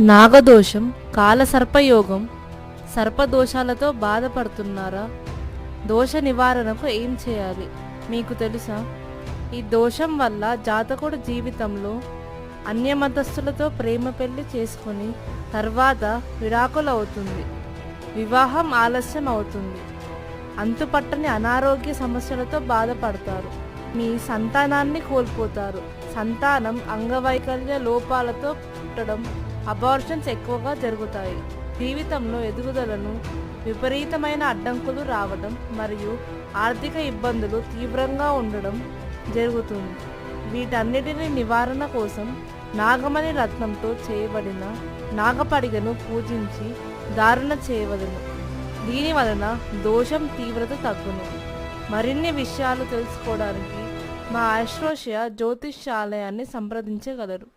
నాగదోషం, కాలసర్పయోగం, సర్పదోషాలతో బాధపడుతున్నారా? దోష నివారణకు ఏం చేయాలి మీకు తెలుసా? ఈ దోషం వల్ల జాతకుడు జీవితంలో అన్యమతస్థులతో ప్రేమ పెళ్లి చేసుకొని తర్వాత విడాకులవుతుంది, వివాహం ఆలస్యం అవుతుంది, అంతుపట్టని అనారోగ్య సమస్యలతో బాధపడతారు, మీ సంతానాన్ని కోల్పోతారు, సంతానం అంగవైకల్య లోపాలతో పుట్టడం, అబార్షన్స్ ఎక్కువగా జరుగుతాయి, జీవితంలో ఎదుగుదలను విపరీతమైన అడ్డంకులు రావడం మరియు ఆర్థిక ఇబ్బందులు తీవ్రంగా ఉండడం జరుగుతుంది. వీటన్నిటిని నివారణ కోసం నాగమణి రత్నంతో చేయబడిన నాగపడిగను పూజించి ధారణ చేయవలెను. దీని వలన దోషం తీవ్రత తగ్గును. మరిన్ని విషయాలు తెలుసుకోవడానికి మా ఆస్ట్రోషియా జ్యోతిష్యాలయాన్ని సంప్రదించగలరు.